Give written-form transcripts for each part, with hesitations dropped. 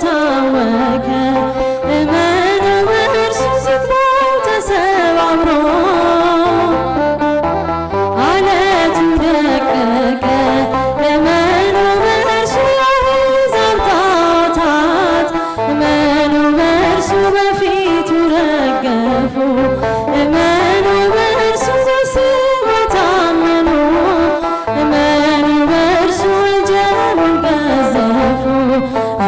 ታወከ እመኑ በእርሱ ዝግባው ተሰባብሮ አለቱ ደቀቀ እመኑ በእርሱ የአሕዛብ ጣዖታት እመኑ በእርሱ በፊቱ ረገፉ እመኑ በእርሱ በስሙ ታመኑ እመኑ በእርሱ ወጀቡን ቀዘፉ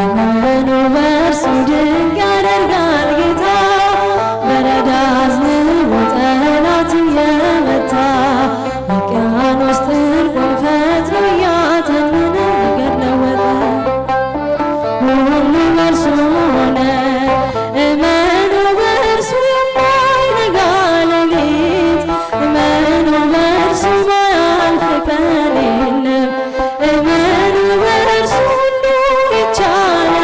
እመኑ በእርሱ ድንቅ ያደርጋል ጌታ በረዳ አዝንቦ ጠላት እየመታ ውቅያኖስ ጥልቁን ፈጥሮ እያተነነ ነገር ለወጠ ሁሉ በእርሱ ሆነ እመኑ በእርሱ የማይነጋ ሌሊት እመኑ በእርሱ ማያልፍ ቀን የለም እመኑ በእርሱ ሁሉ ይቻላል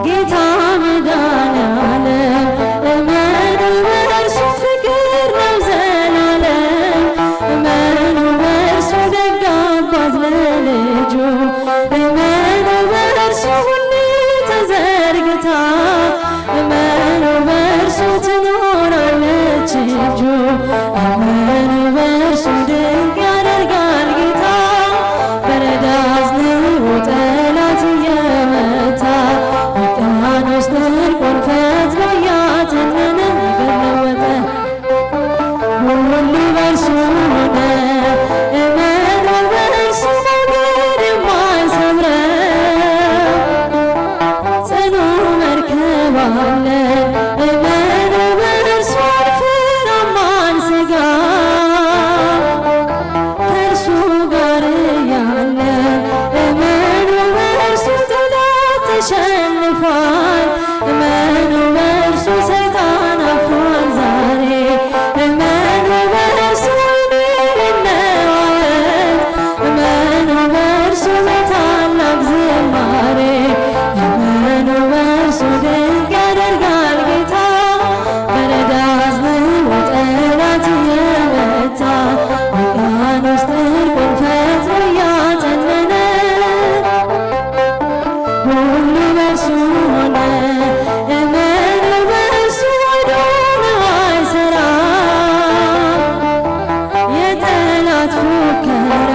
ጌታ መድኃኔዓለም እመኑ በእርሱ ፍቅር ነው ዘላለም እመኑ በእርሱ ደግ አባት ለልጁ እመኑ በእርሱ ሁሉ ተዘርግታ እመኑ በእርሱ ትኖራለች እጁ እመኑ በእርሱ ድንቅ ያደርጋል ጌታ በረዳ አዝንቦ ጠላት እየመታ ውቅያኖስ ጥልቁን ፈጥሮ እያተነነ ነገር ለወጠ ሁሉ በእርሱ ሆነ እመኑ በእርሱ ሞገድ የማይሰብረው ጽኑ መርከብ አለን እመኑ በእርሱ አንፈራም አንሰጋ ከእርሱ ጋር ያለን እመኑ በእርሱ ጠላት ተሸንፏል እመኑ በእርሱ ሰይጣን አፍሯል ዛሬ እመኑ በእርሱ ይነዋወጥ እመኑ በእርሱ በታላቅ ዝማሬ እመኑ በእርሱ ድንቅ ያደርጋል ጌታ በረዳ አዝንቦ ጠላት እየመታ ውቅያኖስ ጥልቁን ፈጥሮ እያተነነ ሁሉ በእርሱ ሆነ እመኑ በእርሱ ወዶን አይሠራም የጠላት ፉከራ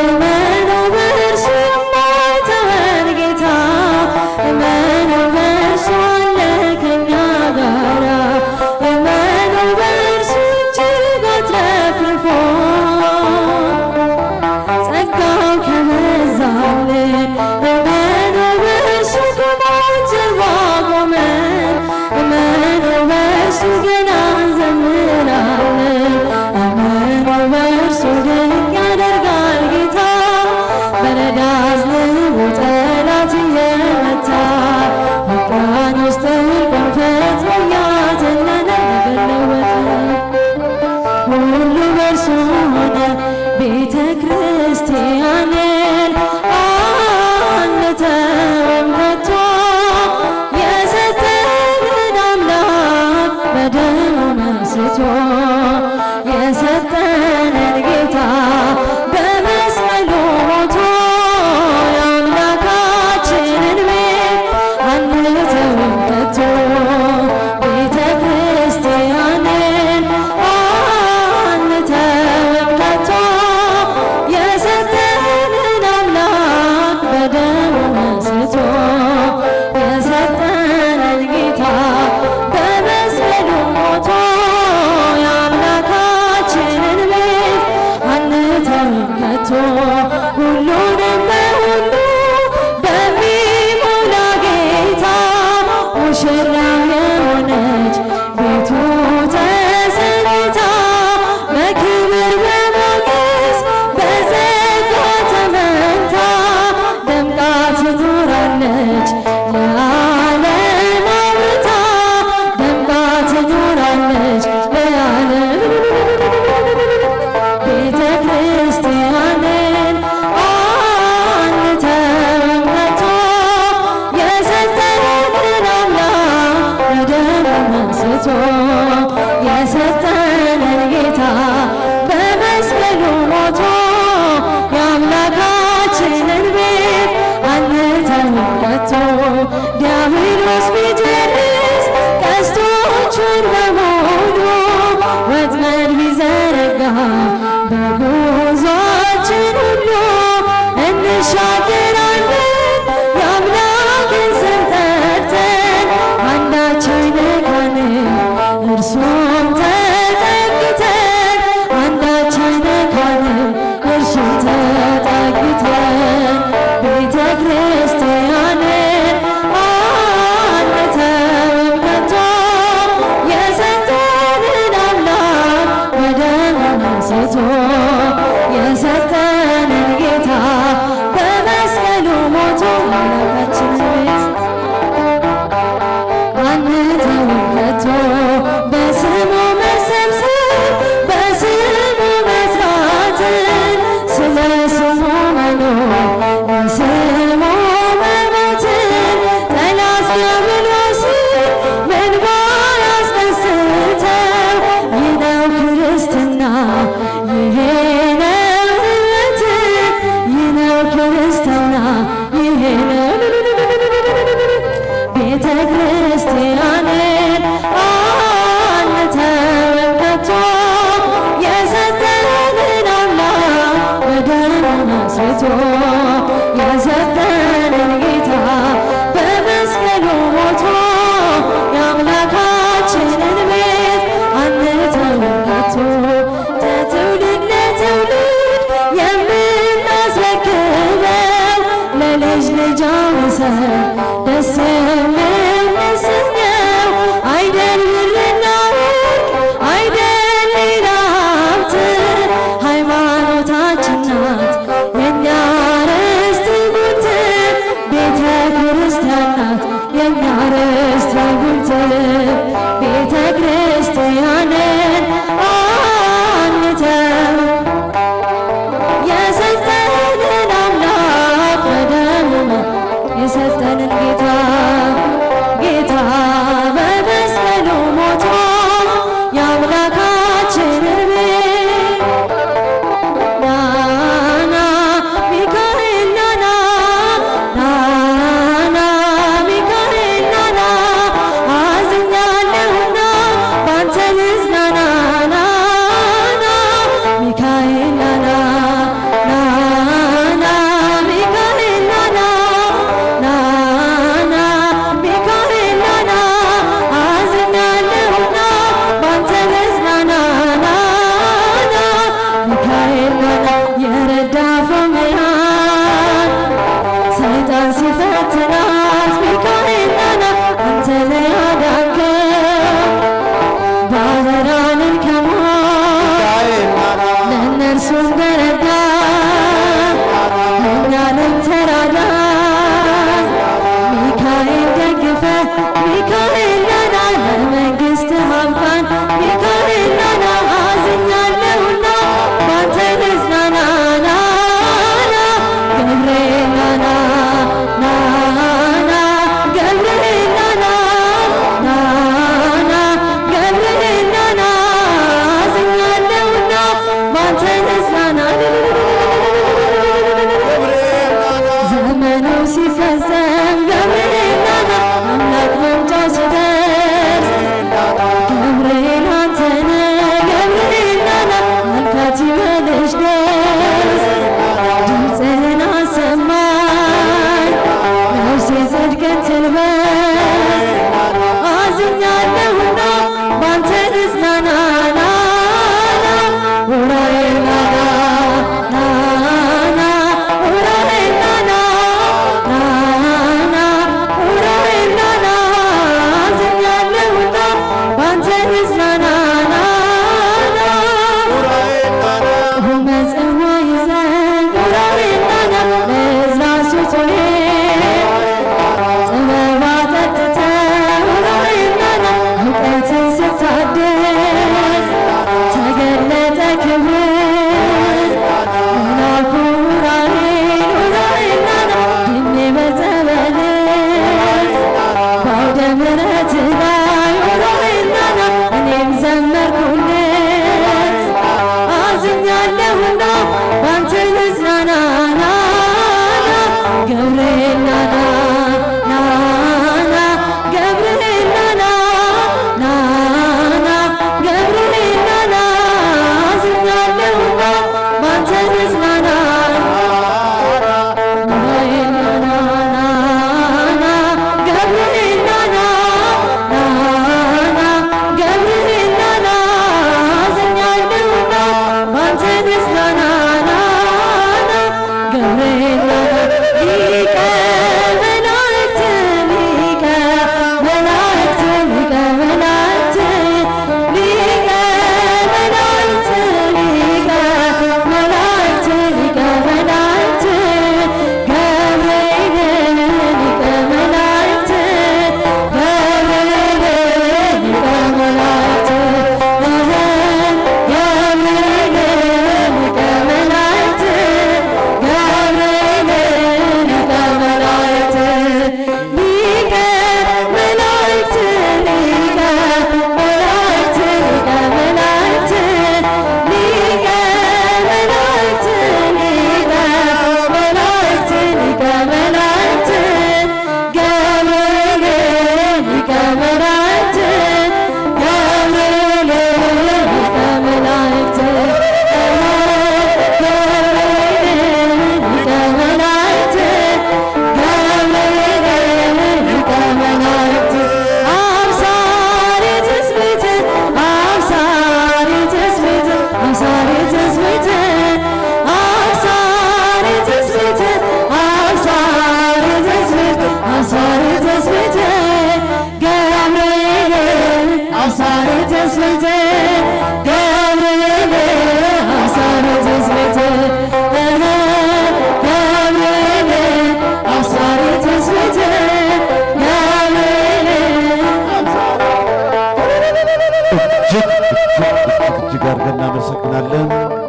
እመኑ በእርሱ የማይተወን ጌታ እመኑ በእርሱ አለ ከኛ ጋራ እመኑ በእርሱ እጅግ አትረፍርፎ ጸጋው ከበዛልን እመኑ በእርሱ ከሞት ጀርባ ቆመን እመኑ በእርሱ ገና እንዘምራለን እመኑ በእርሱ ድንቅ ያደርጋል ጌታ በረዳ አዝንቦ ጠላት እየመታ ውቅያኖስ ጥልቁን ፈጥሮ እያተነነ ነገር ለወጠ ሁሉ በእርሱ ሆነ ቤተ ክርስቲያንን አንተውም ከቶ የሰጠንን አምላክ በደሙ መስርቶ የሰጠንን ጌታ በመስቀሉ ሞቶ የአምላካችንን ቤት አንተውም ከቶ ቤተ ክርስቲያንን አንተውም ከቶ የሰጠንን አምላክ በደሙ መስርቶ የሰጠንን ጌታ በመስቀሉ ሞቶ የአምላካችንን ቤት አንተውም ከቶ ሁሉንም በሁሉ በሚሞላ ጌታ ሙሽራ የሆነች ቤቱ ተሰኝታ በክብር በሞገስ በጸጋ ተመንታ ደምቃ ትኖራለች ለዓለም አብርታ ደምቃ ትኖራለች ለዓለም ቤተ ክርስቲያንን በጉዟችን ሁሉ እንሻገራለን የአምላክን ስም ጠርተን አንዳች አይነካንም እርሱን ተጠግተን አንዳች አይነካንም እርሱን ተጠግተን ቤተ ክርስቲያንን አንተውም ከቶ የሰጠንን አምላክ በደሙ አንስቶ የሰጠንን ጌታ በመስቀሉ ሞቶ አምላካችንን ቤት አንተውም ከቶ በስሙ መሰብሰብ በስሙ መስራትን ስለ ስሙ መኖር ለስሙ መሞትን ጠላት ዲያብሎስን ምንባር አስነስተው ይህ ነው ክርስትና ይሄ ነው ሕይወት ይህ ነው ክርስትና ይሄ ነው ቤተ ክርስቲያንን አንተውም ከቶ የሰጠንን አምላክ በደሙ መስርቶ የሰጠንን ጌታ በመስቀሉ ሞቶ የአምላካችንን ቤት አንተውም ከቶ ከትውልድ ለትውልድ የምናስረክበው ለልጅ ልጅ አውርሰን